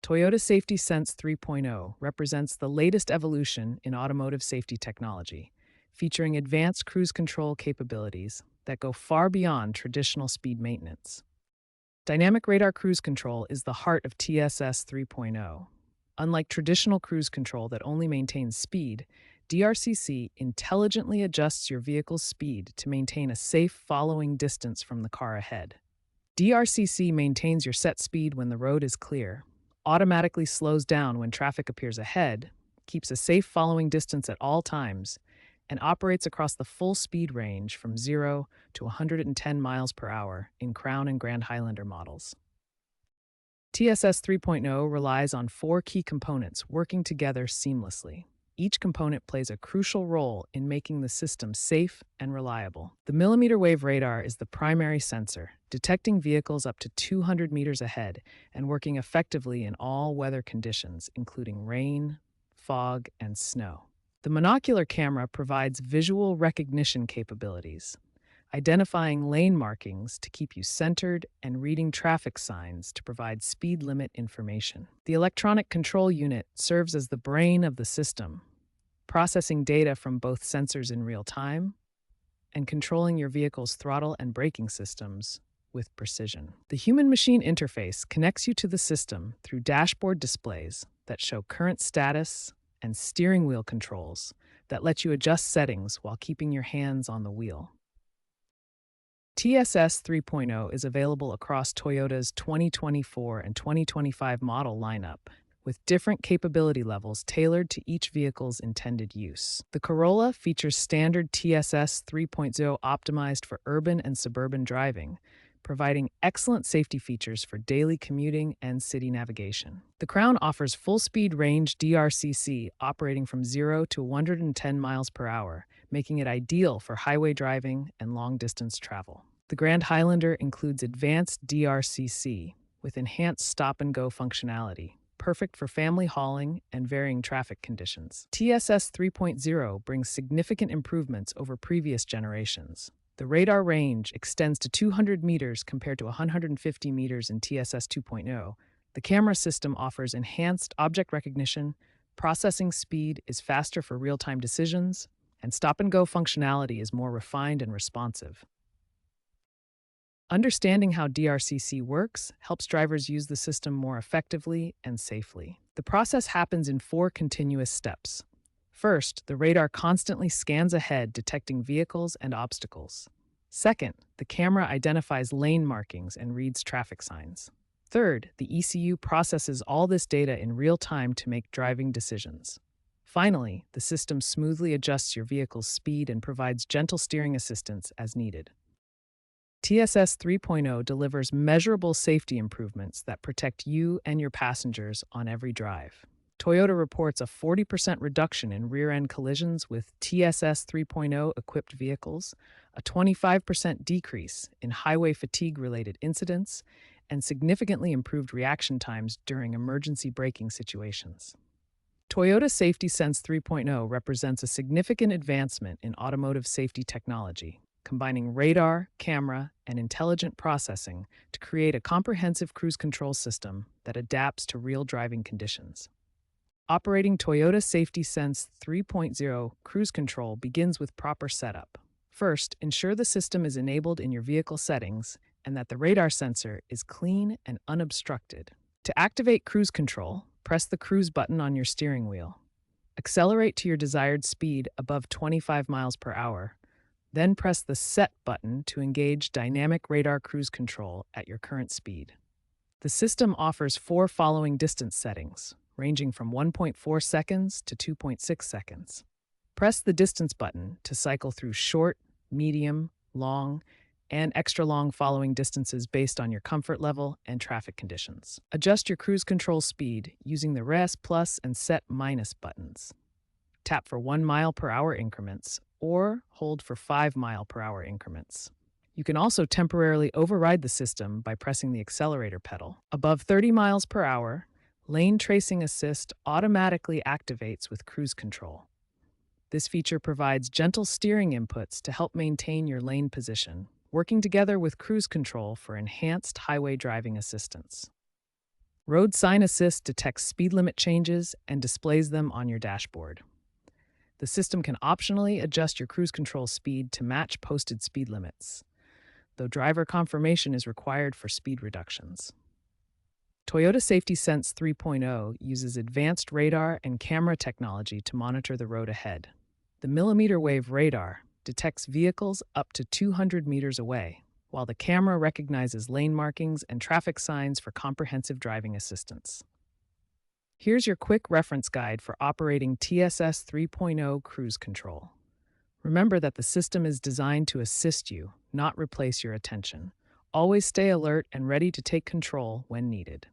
Toyota Safety Sense 3.0 represents the latest evolution in automotive safety technology, featuring advanced cruise control capabilities that go far beyond traditional speed maintenance. Dynamic radar cruise control is the heart of TSS 3.0. Unlike traditional cruise control that only maintains speed, DRCC intelligently adjusts your vehicle's speed to maintain a safe following distance from the car ahead. DRCC maintains your set speed when the road is clear, automatically slows down when traffic appears ahead, keeps a safe following distance at all times, and operates across the full speed range from 0 to 110 miles per hour in Crown and Grand Highlander models. TSS 3.0 relies on four key components working together seamlessly. Each component plays a crucial role in making the system safe and reliable. The millimeter wave radar is the primary sensor, detecting vehicles up to 200 meters ahead and working effectively in all weather conditions, including rain, fog, and snow. The monocular camera provides visual recognition capabilities, identifying lane markings to keep you centered and reading traffic signs to provide speed limit information. The electronic control unit serves as the brain of the system, processing data from both sensors in real time and controlling your vehicle's throttle and braking systems with precision. The human-machine interface connects you to the system through dashboard displays that show current status and steering wheel controls that let you adjust settings while keeping your hands on the wheel. TSS 3.0 is available across Toyota's 2024 and 2025 model lineup, with different capability levels tailored to each vehicle's intended use. The Corolla features standard TSS 3.0 optimized for urban and suburban driving, providing excellent safety features for daily commuting and city navigation. The Crown offers full-speed range DRCC operating from 0 to 110 miles per hour, making it ideal for highway driving and long-distance travel. The Grand Highlander includes advanced DRCC with enhanced stop-and-go functionality, perfect for family hauling and varying traffic conditions. TSS 3.0 brings significant improvements over previous generations. The radar range extends to 200 meters compared to 150 meters in TSS 2.0. The camera system offers enhanced object recognition, processing speed is faster for real-time decisions, and stop-and-go functionality is more refined and responsive. Understanding how DRCC works helps drivers use the system more effectively and safely. The process happens in 4 continuous steps. First, the radar constantly scans ahead, detecting vehicles and obstacles. Second, the camera identifies lane markings and reads traffic signs. Third, the ECU processes all this data in real time to make driving decisions. Finally, the system smoothly adjusts your vehicle's speed and provides gentle steering assistance as needed. TSS 3.0 delivers measurable safety improvements that protect you and your passengers on every drive. Toyota reports a 40% reduction in rear-end collisions with TSS 3.0 equipped vehicles, a 25% decrease in highway fatigue-related incidents, and significantly improved reaction times during emergency braking situations. Toyota Safety Sense 3.0 represents a significant advancement in automotive safety technology, combining radar, camera, and intelligent processing to create a comprehensive cruise control system that adapts to real driving conditions. Operating Toyota Safety Sense 3.0 cruise control begins with proper setup. First, ensure the system is enabled in your vehicle settings and that the radar sensor is clean and unobstructed. To activate cruise control, press the cruise button on your steering wheel. Accelerate to your desired speed above 25 miles per hour. Then press the Set button to engage dynamic radar cruise control at your current speed. The system offers 4 following distance settings, ranging from 1.4 seconds to 2.6 seconds. Press the Distance button to cycle through short, medium, long, and extra long following distances based on your comfort level and traffic conditions. Adjust your cruise control speed using the Res Plus and Set Minus buttons. Tap for 1 mile per hour increments or hold for 5 mile per hour increments. You can also temporarily override the system by pressing the accelerator pedal. Above 30 miles per hour, Lane Tracing Assist automatically activates with cruise control. This feature provides gentle steering inputs to help maintain your lane position, working together with cruise control for enhanced highway driving assistance. Road Sign Assist detects speed limit changes and displays them on your dashboard. The system can optionally adjust your cruise control speed to match posted speed limits, though driver confirmation is required for speed reductions. Toyota Safety Sense 3.0 uses advanced radar and camera technology to monitor the road ahead. The millimeter wave radar detects vehicles up to 200 meters away, while the camera recognizes lane markings and traffic signs for comprehensive driving assistance. Here's your quick reference guide for operating TSS 3.0 cruise control. Remember that the system is designed to assist you, not replace your attention. Always stay alert and ready to take control when needed.